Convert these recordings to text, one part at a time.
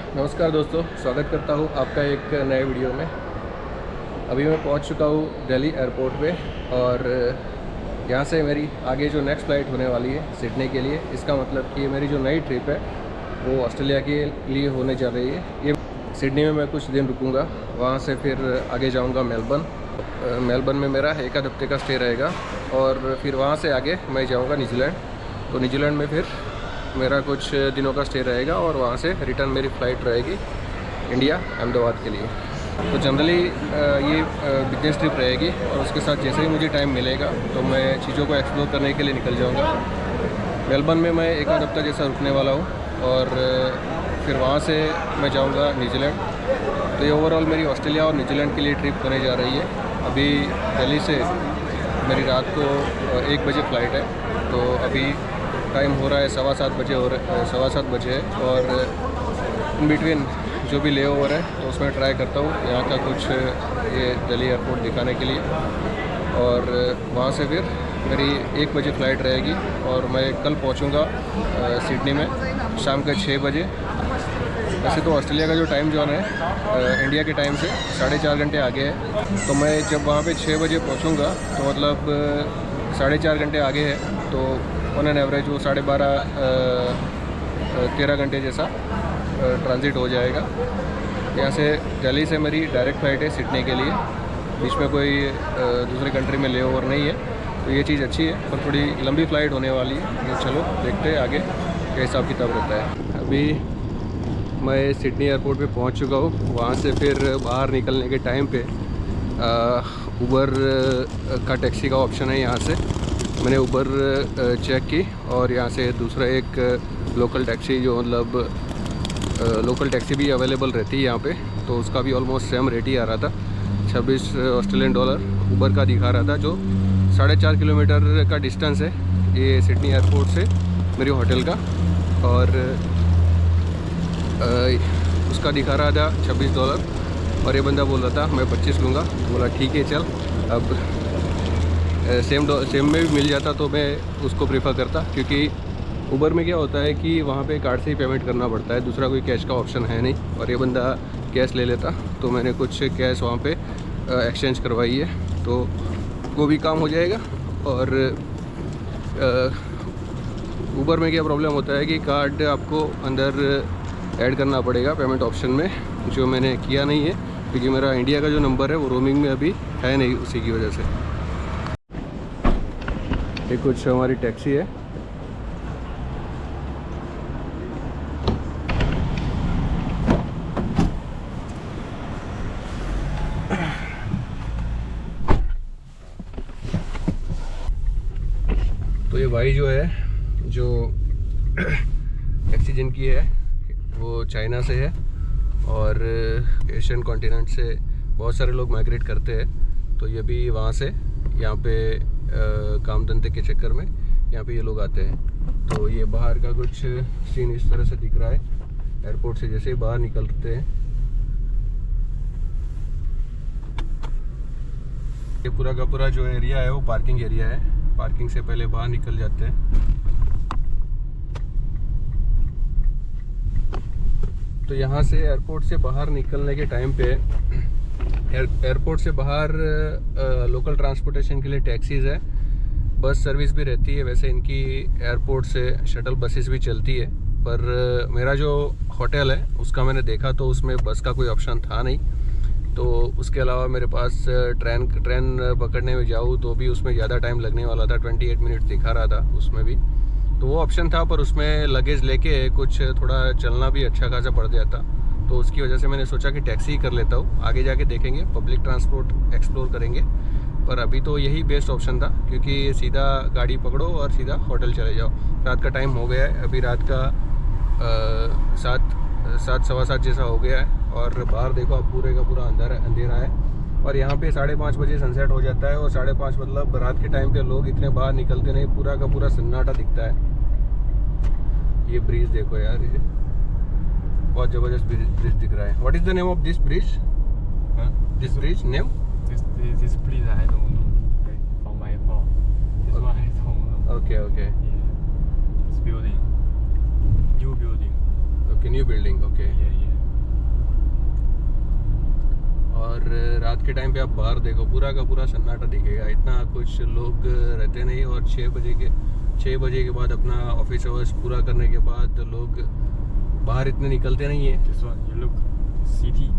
नमस्कार दोस्तों, स्वागत करता हूँ आपका एक नए वीडियो में। अभी मैं पहुँच चुका हूँ दिल्ली एयरपोर्ट पे और यहाँ से मेरी आगे जो नेक्स्ट फ़्लाइट होने वाली है सिडनी के लिए। इसका मतलब कि मेरी जो नई ट्रिप है वो ऑस्ट्रेलिया के लिए होने जा रही है। ये सिडनी में मैं कुछ दिन रुकूँगा, वहाँ से फिर आगे जाऊँगा मेलबर्न। मेलबर्न में मेरा एक आध हफ्ते का स्टे रहेगा और फिर वहाँ से आगे मैं जाऊँगा न्यूजीलैंड। तो न्यूजीलैंड में फिर मेरा कुछ दिनों का स्टे रहेगा और वहाँ से रिटर्न मेरी फ़्लाइट रहेगी इंडिया अहमदाबाद के लिए। तो जनरली ये बिजनेस ट्रिप रहेगी और उसके साथ जैसे ही मुझे टाइम मिलेगा तो मैं चीज़ों को एक्सप्लोर करने के लिए निकल जाऊँगा। मेलबर्न में मैं एक आध हफ्ता जैसा रुकने वाला हूँ और फिर वहाँ से मैं जाऊँगा न्यूजीलैंड। तो ये ओवरऑल मेरी ऑस्ट्रेलिया और न्यूजीलैंड के लिए ट्रिप होने जा रही है। अभी दिल्ली से मेरी रात को 1 बजे फ़्लाइट है, तो अभी टाइम हो रहा है 7:15 बजे, 7:15 बजे है और इन बिटवीन जो भी ले ओवर है तो उसमें ट्राई करता हूँ यहाँ का कुछ ये दिल्ली एयरपोर्ट दिखाने के लिए। और वहाँ से फिर मेरी 1 बजे फ़्लाइट रहेगी और मैं कल पहुँचूँगा सिडनी में शाम के 6 बजे। वैसे तो ऑस्ट्रेलिया का जो टाइम जोन है इंडिया के टाइम से 4.5 घंटे आगे है, तो मैं जब वहाँ पे 6 बजे पहुँचूँगा तो मतलब 4.5 घंटे आगे है, तो ऑन एन एवरेज वो 13 घंटे जैसा ट्रांजिट हो जाएगा। यहाँ से दिल्ली से मेरी डायरेक्ट फ़्लाइट है सिडनी के लिए, बीच में कोई दूसरी कंट्री में ले ओवर नहीं है, तो ये चीज़ अच्छी है। पर थोड़ी लंबी फ़्लाइट होने वाली है, तो चलो देखते हैं आगे क्या हिसाब किताब रहता है। अभी मैं सिडनी एयरपोर्ट पे पहुँच चुका हूँ। वहाँ से फिर बाहर निकलने के टाइम पे उबर का टैक्सी का ऑप्शन है। यहाँ से मैंने उबर चेक की और यहाँ से दूसरा एक लोकल टैक्सी, जो मतलब लोकल टैक्सी भी अवेलेबल रहती है यहाँ पे, तो उसका भी ऑलमोस्ट सेम रेट ही आ रहा था, 26 ऑस्ट्रेलियन डॉलर उबर का दिखा रहा था। जो 4.5 किलोमीटर का डिस्टेंस है ये सिडनी एयरपोर्ट से मेरी होटल का, और उसका दिखा रहा था $26 और ये बंदा बोल रहा था मैं 25 लूँगा। तो बोला ठीक है चल, अब सेम में भी मिल जाता तो मैं उसको प्रेफर करता, क्योंकि उबर में क्या होता है कि वहाँ पे कार्ड से ही पेमेंट करना पड़ता है, दूसरा कोई कैश का ऑप्शन है नहीं। और ये बंदा कैश ले लेता, तो मैंने कुछ कैश वहाँ पे एक्सचेंज करवाई है, तो वो भी काम हो जाएगा। और उबर में क्या प्रॉब्लम होता है कि कार्ड आपको अंदर ऐड करना पड़ेगा पेमेंट ऑप्शन में, जो मैंने किया नहीं है क्योंकि मेरा इंडिया का जो नंबर है वो रोमिंग में अभी है नहीं, उसी की वजह से। ये कुछ हमारी टैक्सी है। तो ये भाई जो है, जो टैक्सी जिनकी है वो चाइना से है और एशियन कॉन्टिनेंट से बहुत सारे लोग माइग्रेट करते हैं। तो ये भी वहाँ से यहाँ पे काम धंधे के चक्कर में यहाँ पे ये लोग आते हैं। तो ये बाहर का कुछ सीन इस तरह से दिख रहा है एयरपोर्ट से जैसे ही बाहर निकलते हैं। ये पूरा का पूरा जो एरिया है वो पार्किंग एरिया है, पार्किंग से पहले बाहर निकल जाते हैं। तो यहाँ से एयरपोर्ट से बाहर निकलने के टाइम पे एयरपोर्ट से बाहर लोकल ट्रांसपोर्टेशन के लिए टैक्सीज़ है, बस सर्विस भी रहती है। वैसे इनकी एयरपोर्ट से शटल बसेस भी चलती है, पर मेरा जो होटल है उसका मैंने देखा तो उसमें बस का कोई ऑप्शन था नहीं। तो उसके अलावा मेरे पास ट्रेन पकड़ने में जाऊँ तो भी उसमें ज़्यादा टाइम लगने वाला था, 28 मिनट दिखा रहा था उसमें भी। तो वो ऑप्शन था, पर उसमें लगेज लेके कुछ थोड़ा चलना भी अच्छा खासा पड़ जाता, तो उसकी वजह से मैंने सोचा कि टैक्सी ही कर लेता हूँ। आगे जाके देखेंगे, पब्लिक ट्रांसपोर्ट एक्सप्लोर करेंगे, पर अभी तो यही बेस्ट ऑप्शन था, क्योंकि सीधा गाड़ी पकड़ो और सीधा होटल चले जाओ। रात का टाइम हो गया है, अभी रात का 7 सवा 7 जैसा हो गया है और बाहर देखो अब पूरे का पूरा अंधेरा है। और यहाँ पे 5:30 बजे सनसेट हो जाता है और 5:30 मतलब रात के टाइम पे लोग इतने बाहर निकलते नहीं, पूरा का पूरा सन्नाटा दिखता है। ये ब्रिज देखो यार, ये बहुत जबरदस्त ब्रिज दिख रहा है। What is the name of this bridge? This bridge name? This bridge I don't know. Like for my phone. This one I don't know. Okay. Yeah. This building. New building. Okay, new building. Okay. Yeah. और रात के time पे आप बाहर देखो, पूरा का पूरा सन्नाटा दिखेगा, इतना कुछ लोग रहते नहीं। और 6 बजे के बाद अपना ऑफिस आवर्स पूरा करने के बाद लोग बाहर इतने निकलते नहीं है। This one, you look city.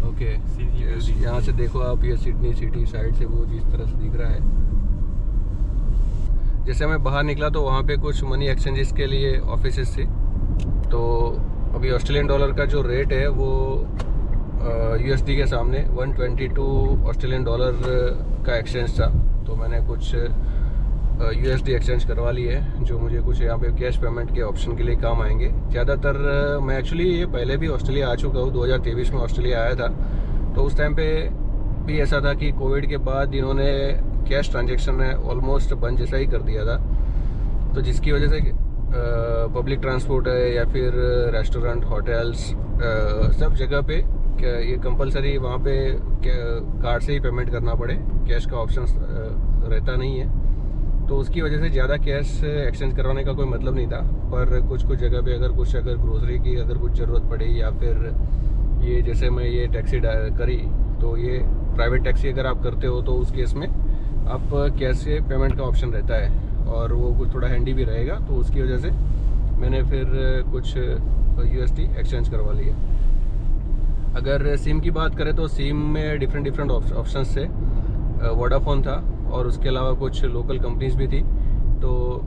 Okay, City. यहाँ से देखो आप, ये सिडनी सिटी साइड से वो जिस तरह से दिख रहा है। जैसे मैं बाहर निकला तो वहाँ पे कुछ मनी एक्सचेंजेस के लिए ऑफिसेस थे। तो अभी ऑस्ट्रेलियन डॉलर का जो रेट है वो यूएसडी के सामने 122 ऑस्ट्रेलियन डॉलर का एक्सचेंज था। तो मैंने कुछ यूएसडी एक्सचेंज करवा ली है, जो मुझे कुछ यहाँ पे कैश पेमेंट के ऑप्शन के लिए काम आएंगे। ज़्यादातर मैं एक्चुअली ये पहले भी ऑस्ट्रेलिया आ चुका हूँ, 2023 में ऑस्ट्रेलिया आया था। तो उस टाइम पे भी ऐसा था कि कोविड के बाद इन्होंने कैश ट्रांजैक्शन ऑलमोस्ट बंद जैसा ही कर दिया था। तो जिसकी वजह से पब्लिक ट्रांसपोर्ट है या फिर रेस्टोरेंट, होटल्स, सब जगह पे ये कंपलसरी वहाँ पे कार्ड से ही पेमेंट करना पड़े, कैश का ऑप्शन रहता नहीं है। तो उसकी वजह से ज़्यादा कैश एक्सचेंज करवाने का कोई मतलब नहीं था। पर कुछ जगह पे अगर ग्रोसरी की अगर कुछ ज़रूरत पड़ी, या फिर ये जैसे मैं ये टैक्सी करी, तो ये प्राइवेट टैक्सी अगर आप करते हो तो उस केस में आप कैश से पेमेंट का ऑप्शन रहता है, और वो कुछ थोड़ा हैंडी भी रहेगा। तो उसकी वजह से मैंने फिर कुछ यूएसडी एक्सचेंज करवा लिया। अगर सिम की बात करें तो सिम में डिफरेंट ऑप्शंस थे। वोडाफोन था और उसके अलावा कुछ लोकल कंपनीज भी थी। तो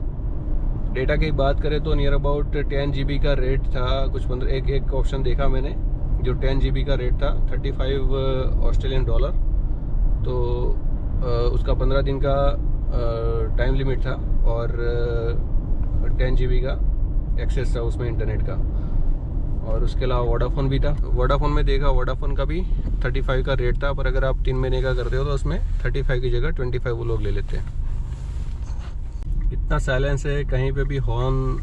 डेटा की बात करें तो नियर अबाउट 10 GB का रेट था, कुछ 15 एक ऑप्शन देखा मैंने जो 10 GB का रेट था, 35 ऑस्ट्रेलियन डॉलर। तो उसका 15 दिन का टाइम लिमिट था और 10 GB का एक्सेस था उसमें इंटरनेट का। और उसके अलावा वोडाफोन भी था। वोडाफोन में देखा, वोडाफोन का भी 35 का रेट था, पर अगर आप 3 महीने का करते हो तो उसमें 35 की जगह 25 वो लोग ले लेते हैं। इतना साइलेंस है, कहीं पे भी हॉर्न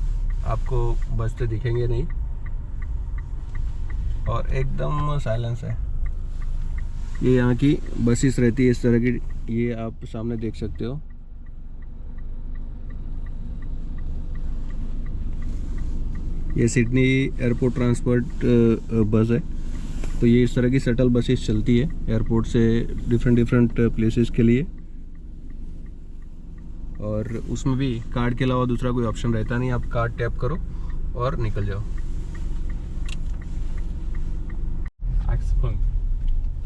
आपको बजते दिखेंगे नहीं, और एकदम साइलेंस है। ये यहाँ की बसेस रहती है इस तरह की, ये आप सामने देख सकते हो। ये सिडनी एयरपोर्ट ट्रांसपोर्ट बस है। तो ये इस तरह की शटल बसेस चलती है एयरपोर्ट से डिफरेंट प्लेसेस के लिए, और उसमें भी कार्ड के अलावा दूसरा कोई ऑप्शन रहता नहीं। आप कार्ड टैप करो और निकल जाओ। Xpeng.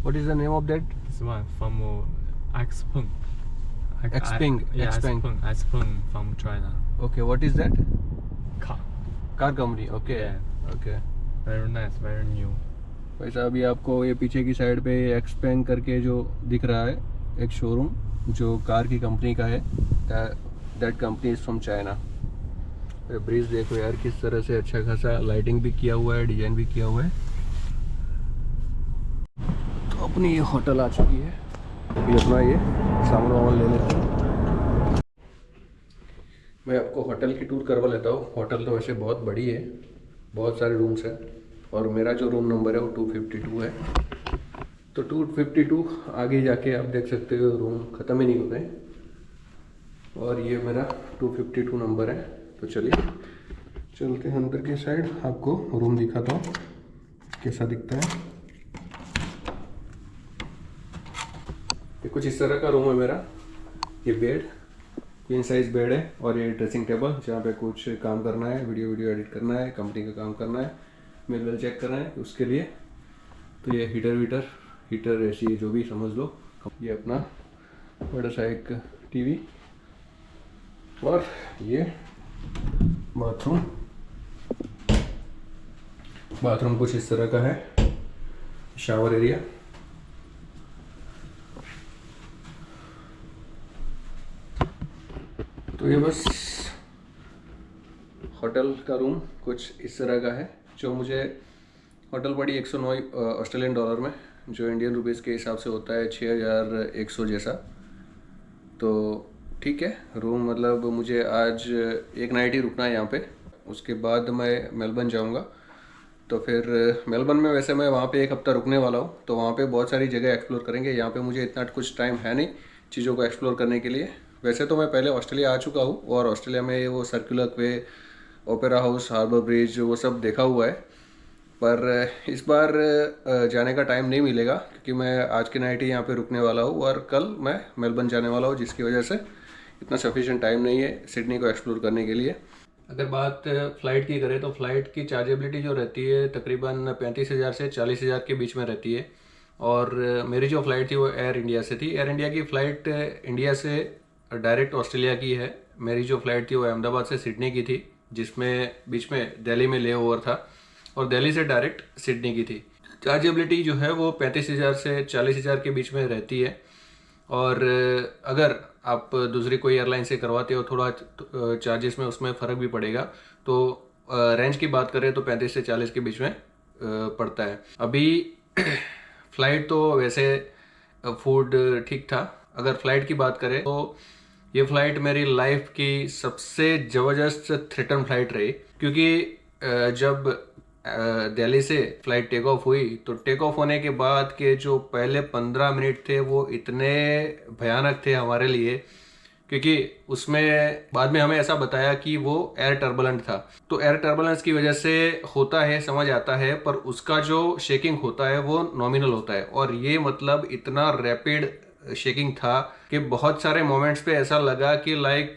What is the name of that? This one from Xpeng. Xpeng. Yeah, Xpeng. Xpeng from China. Okay, what is that? Car. Car company. Okay Yeah. Okay. Very nice, very new. वैसा अभी आपको ये पीछे की side पे Xpeng करके जो दिख रहा है, एक शोरूम जो कार की कंपनी का है, that company is from China. Bridge देखो यार किस तरह से अच्छा खासा लाइटिंग भी किया हुआ है, डिजाइन भी किया हुआ है। तो अपनी ये होटल आ चुकी है, अभी अपना ये सामान वामान ले लेते हैं। मैं आपको होटल की टूर करवा लेता हूँ। होटल तो वैसे बहुत बड़ी है, बहुत सारे रूम्स हैं, और मेरा जो रूम नंबर है वो 252 है। तो 252 आगे जाके आप देख सकते हो रूम ख़त्म ही नहीं होते हैं, और ये मेरा 252 नंबर है। तो चलिए चलते हैं अंदर की साइड, आपको रूम दिखाता हूँ कैसा दिखता है। ये कुछ इस तरह का रूम है मेरा। ये बेड, क्वीन साइज बेड है, और ये ड्रेसिंग टेबल जहाँ पे कुछ काम करना है, वीडियो एडिट करना है, कंपनी का काम करना है, मेल चेक करना है उसके लिए। तो ये हीटर ऐसी जो भी समझ लो। ये अपना बड़ा सा एक टीवी, और ये बाथरूम कुछ इस तरह का है। शावर एरिया, तो ये बस होटल का रूम कुछ इस तरह का है, जो मुझे होटल पड़ी 109 ऑस्ट्रेलियन डॉलर में, जो इंडियन रुपीज़ के हिसाब से होता है 6100 जैसा। तो ठीक है रूम, मतलब मुझे आज एक नाइट ही रुकना है यहाँ पे, उसके बाद मैं मेलबर्न जाऊँगा। तो फिर मेलबर्न में वैसे मैं वहाँ पे एक हफ्ता रुकने वाला हूँ, तो वहाँ पे बहुत सारी जगह एक्सप्लोर करेंगे। यहाँ पे मुझे इतना कुछ टाइम है नहीं चीज़ों को एक्सप्लोर करने के लिए। वैसे तो मैं पहले ऑस्ट्रेलिया आ चुका हूँ, और ऑस्ट्रेलिया में वो सर्कुलर वे, ओपेरा हाउस, हार्बर ब्रिज, वो सब देखा हुआ है। पर इस बार जाने का टाइम नहीं मिलेगा क्योंकि मैं आज की नाइट ही यहाँ पे रुकने वाला हूँ और कल मैं मेलबर्न जाने वाला हूँ, जिसकी वजह से इतना सफिशिएंट टाइम नहीं है सिडनी को एक्सप्लोर करने के लिए। अगर बात फ़्लाइट की करें तो फ़्लाइट की चार्जेबिलिटी जो रहती है तकरीबन 35,000 से 40,000 के बीच में रहती है। और मेरी जो फ़्लाइट थी वो एयर इंडिया से थी। एयर इंडिया की फ़्लाइट इंडिया से डायरेक्ट ऑस्ट्रेलिया की है। मेरी जो फ़्लाइट थी वो अहमदाबाद से सिडनी की थी, जिसमें बीच में दिल्ली में ले ओवर था और दिल्ली से डायरेक्ट सिडनी की थी। चार्जेबिलिटी जो है वो 35,000 से 40,000 के बीच में रहती है। और अगर आप दूसरी कोई एयरलाइन से करवाते हो थोड़ा चार्जेस में उसमें फ़र्क भी पड़ेगा। तो रेंज की बात करें तो 35 से 40 के बीच में पड़ता है। अभी फ़्लाइट तो वैसे फूड ठीक था। अगर फ़्लाइट की बात करें तो ये फ़्लाइट मेरी लाइफ की सबसे ज़बरदस्त थ्रेटन फ़्लाइट रही, क्योंकि जब दिल्ली से फ़्लाइट टेक ऑफ हुई तो टेक ऑफ होने के बाद के जो पहले 15 मिनट थे वो इतने भयानक थे हमारे लिए, क्योंकि उसमें बाद में हमें ऐसा बताया कि वो एयर टर्बुलेंट था। तो एयर टर्बुलेंस की वजह से होता है, समझ आता है, पर उसका जो शेकिंग होता है वो नॉमिनल होता है। और ये मतलब इतना रैपिड शेकिंग था कि बहुत सारे मोमेंट्स पे ऐसा लगा कि लाइक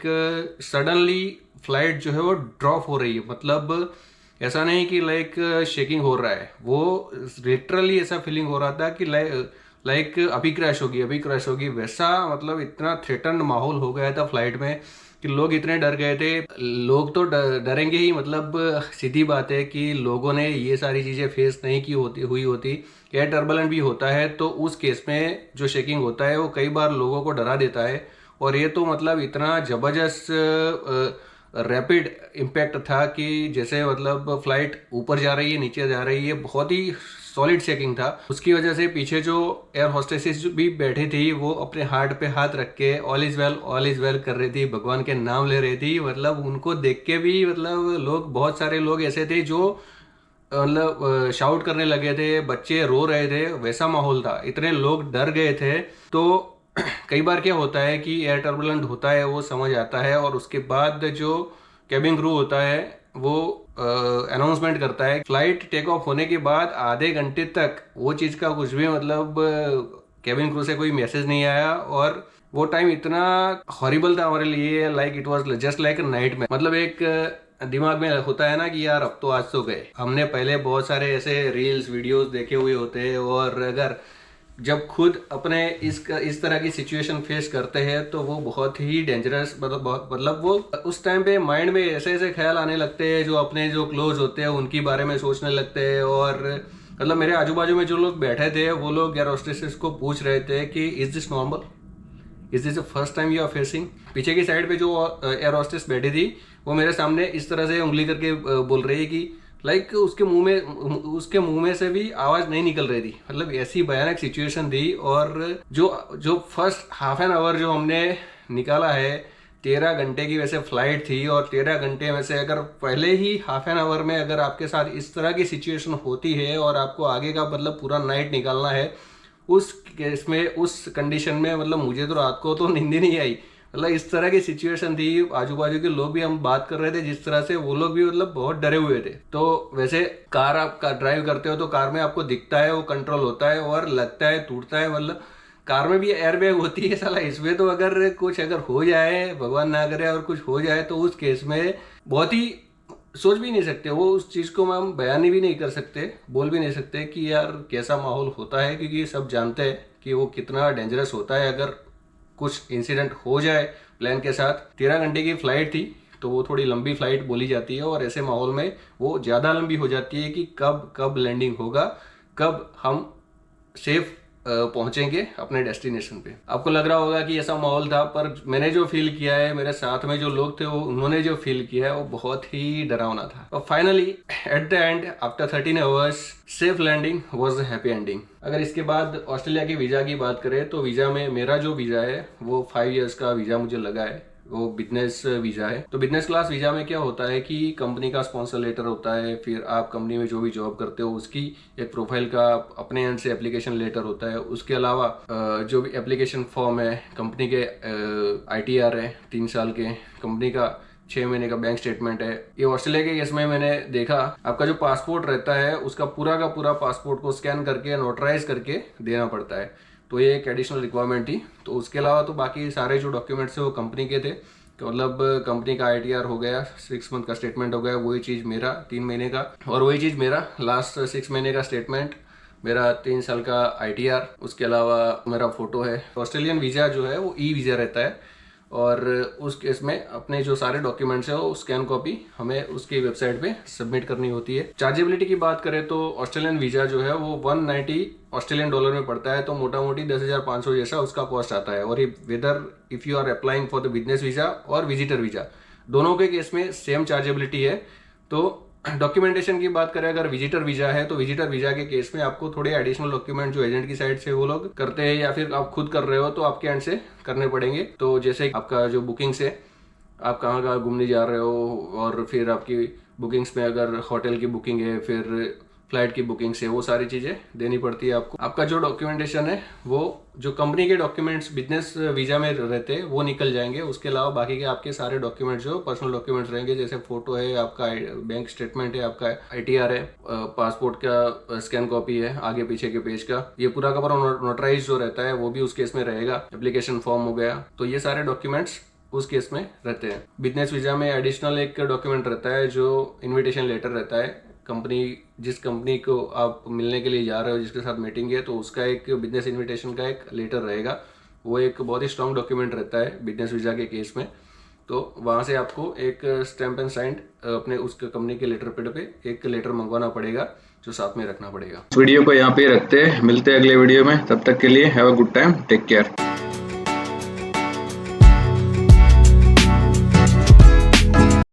सडनली फ्लाइट जो है वो ड्रॉप हो रही है। मतलब ऐसा नहीं कि लाइक शेकिंग हो रहा है, वो लिटरली ऐसा फीलिंग हो रहा था कि लाइक अभी क्रैश होगी वैसा। मतलब इतना थ्रेटन्ड माहौल हो गया था फ्लाइट में कि लोग इतने डर गए थे। लोग तो डरेंगे ही, मतलब सीधी बात है कि लोगों ने ये सारी चीज़ें फेस नहीं की हुई होती। एयर टर्बुलेंट भी होता है तो उस केस में जो शेकिंग होता है वो कई बार लोगों को डरा देता है। और ये तो मतलब इतना ज़बरदस्त रैपिड इम्पैक्ट था कि जैसे मतलब फ्लाइट ऊपर जा रही है नीचे जा रही है, बहुत ही सॉलिड शेकिंग था। उसकी वजह से पीछे जो एयर होस्टेसेस भी बैठी थी वो अपने हार्ट पे हाथ रख के ऑल इज़ वेल कर रही थी, भगवान के नाम ले रही थी। मतलब उनको देख के भी मतलब लोग, बहुत सारे लोग ऐसे थे जो मतलब शाउट करने लगे थे, बच्चे रो रहे थे, वैसा माहौल था, इतने लोग डर गए थे। तो कई बार क्या होता है कि एयर टर्बुलेंट होता है वो समझ आता है और उसके बाद जो कैबिन क्रू होता है वो अनाउंसमेंट करता है। फ्लाइट टेक ऑफ होने के बाद आधे घंटे तक वो चीज़ का कुछ भी मतलब कैबिन क्रू से कोई मैसेज नहीं आया। और वो टाइम इतना हॉरिबल था हमारे लिए, like it was just like a nightmare. मतलब एक दिमाग में होता है ना कि यार अब तो आज तो गए। हमने पहले बहुत सारे ऐसे रील्स वीडियोस देखे हुए होते हैं और अगर जब खुद अपने इस तरह की सिचुएशन फेस करते हैं तो वो बहुत ही डेंजरस, मतलब वो उस टाइम पे माइंड में ऐसे ऐसे ख्याल आने लगते हैं, जो अपने जो क्लोज होते हैं उनकी बारे में सोचने लगते हैं। और मतलब मेरे आजू बाजू में जो लोग बैठे थे वो लोग एयर होस्टेसेस को पूछ रहे थे कि is this normal, is this the first time you are facing. पीछे की साइड पे जो एयर होस्टेस बैठी थी वो मेरे सामने इस तरह से उंगली करके बोल रही है कि लाइक उसके मुंह में से भी आवाज नहीं निकल रही थी। मतलब ऐसी भयानक सिचुएशन थी। और जो फर्स्ट हाफ एन आवर जो हमने निकाला है, 13 घंटे की वैसे फ्लाइट थी और 13 घंटे में से अगर पहले ही हाफ एन आवर में अगर आपके साथ इस तरह की सिचुएशन होती है और आपको आगे का मतलब पूरा नाइट निकालना है, उस केस में उस कंडीशन में मतलब मुझे तो रात को तो नींद ही नहीं आई। मतलब इस तरह की सिचुएशन थी। आजू बाजू के लोग भी, हम बात कर रहे थे जिस तरह से, वो लोग भी मतलब बहुत डरे हुए थे। तो वैसे कार आप ड्राइव करते हो तो कार में आपको दिखता है, वो कंट्रोल होता है और लगता है टूटता है। मतलब कार में भी एयर बैग होती है साला, इसमें तो अगर कुछ हो जाए, भगवान ना करे, और कुछ हो जाए तो उस केस में बहुत ही सोच भी नहीं सकते। वो उस चीज़ को हम बयान भी नहीं कर सकते, बोल भी नहीं सकते कि यार कैसा माहौल होता है, क्योंकि सब जानते हैं कि वो कितना डेंजरस होता है अगर कुछ इंसिडेंट हो जाए प्लेन के साथ। 13 घंटे की फ्लाइट थी तो वो थोड़ी लंबी फ्लाइट बोली जाती है और ऐसे माहौल में वो ज़्यादा लंबी हो जाती है कि कब लैंडिंग होगा, कब हम सेफ पहुंचेंगे अपने डेस्टिनेशन पे। आपको लग रहा होगा कि ऐसा माहौल था, पर मैंने जो फील किया है, मेरे साथ में जो लोग थे वो उन्होंने जो फील किया है वो बहुत ही डरावना था। और finally at the end after 13 hours safe landing was the happy ending. अगर इसके बाद ऑस्ट्रेलिया की वीज़ा की बात करें तो वीज़ा में मेरा जो वीज़ा है वो 5 ईयर्स का वीज़ा मुझे लगा है, वो बिजनेस वीज़ा है। तो बिजनेस क्लास वीज़ा में क्या होता है कि कंपनी का स्पॉन्सर लेटर होता है, फिर आप कंपनी में जो भी जॉब करते हो उसकी एक प्रोफाइल का अपने एंड से एप्लीकेशन लेटर होता है। उसके अलावा जो भी एप्लीकेशन फॉर्म है, कंपनी के ITR है 3 साल के, कंपनी का 6 महीने का बैंक स्टेटमेंट है। ये ऑस्ट्रेलिया के केस में मैंने देखा, आपका जो पासपोर्ट रहता है उसका पूरा का पूरा पासपोर्ट को स्कैन करके नोटराइज करके देना पड़ता है, तो ये एक एडिशनल रिक्वायरमेंट थी। तो उसके अलावा तो बाकी सारे जो डॉक्यूमेंट्स है वो कंपनी के थे, तो मतलब कंपनी का ITR हो गया, 6 मंथ का स्टेटमेंट हो गया, वही चीज़ मेरा 3 महीने का, और वही चीज़ मेरा लास्ट 6 महीने का स्टेटमेंट, मेरा 3 साल का ITR, उसके अलावा मेरा फोटो है। ऑस्ट्रेलियन वीज़ा जो है वो वीज़ा रहता है, और उस केस में अपने जो सारे डॉक्यूमेंट्स है वो स्कैन कॉपी हमें उसकी वेबसाइट पे सबमिट करनी होती है। चार्जेबिलिटी की बात करें तो ऑस्ट्रेलियन वीज़ा जो है वो 190 ऑस्ट्रेलियन डॉलर में पड़ता है, तो मोटा मोटी 10,500 जैसा उसका कॉस्ट आता है। और ये whether if you are applying for the business visa और विजिटर वीज़ा, दोनों के केस में सेम चार्जेबिलिटी है। तो डॉक्यूमेंटेशन की बात करें, अगर विजिटर वीजा है तो विजिटर वीजा के केस में आपको थोड़े एडिशनल डॉक्यूमेंट जो एजेंट की साइड से वो लोग करते हैं, या फिर आप खुद कर रहे हो तो आपके एंड से करने पड़ेंगे। तो जैसे आपका जो बुकिंग्स है, आप कहाँ कहाँ घूमने जा रहे हो, और फिर आपकी बुकिंग्स में अगर होटल की बुकिंग है, फिर फ्लाइट की बुकिंग से, वो सारी चीज़ें देनी पड़ती है आपको। आपका जो डॉक्यूमेंटेशन है वो जो कंपनी के डॉक्यूमेंट्स बिजनेस वीज़ा में रहते हैं वो निकल जाएंगे, उसके अलावा बाकी के आपके सारे डॉक्यूमेंट्स जो पर्सनल डॉक्यूमेंट्स रहेंगे, जैसे फोटो है, आपका बैंक स्टेटमेंट है, आपका ITR है, पासपोर्ट का स्कैन कॉपी है आगे पीछे के पेज का, ये पूरा का पूरा नोटराइज जो रहता है वो भी उस केस में रहेगा। एप्लीकेशन फॉर्म हो गया, तो ये सारे डॉक्यूमेंट्स उस केस में रहते हैं। बिजनेस वीज़ा में एडिशनल एक डॉक्यूमेंट रहता है जो इन्विटेशन लेटर रहता है। कंपनी, जिस कंपनी को आप मिलने के लिए जा रहे हो, जिसके साथ मीटिंग है, तो उसका एक बिजनेस इन्विटेशन का एक लेटर रहेगा। वो एक बहुत ही स्ट्रॉन्ग डॉक्यूमेंट रहता है बिजनेस वीज़ा के केस में। तो वहाँ से आपको एक स्टैम्प एंड साइंड अपने उस कंपनी के लेटर पेड पे एक लेटर मंगवाना पड़ेगा, जो साथ में रखना पड़ेगा। इस वीडियो को यहाँ पे रखते हैं, मिलते हैं अगले वीडियो में, तब तक के लिए have a good time, take care.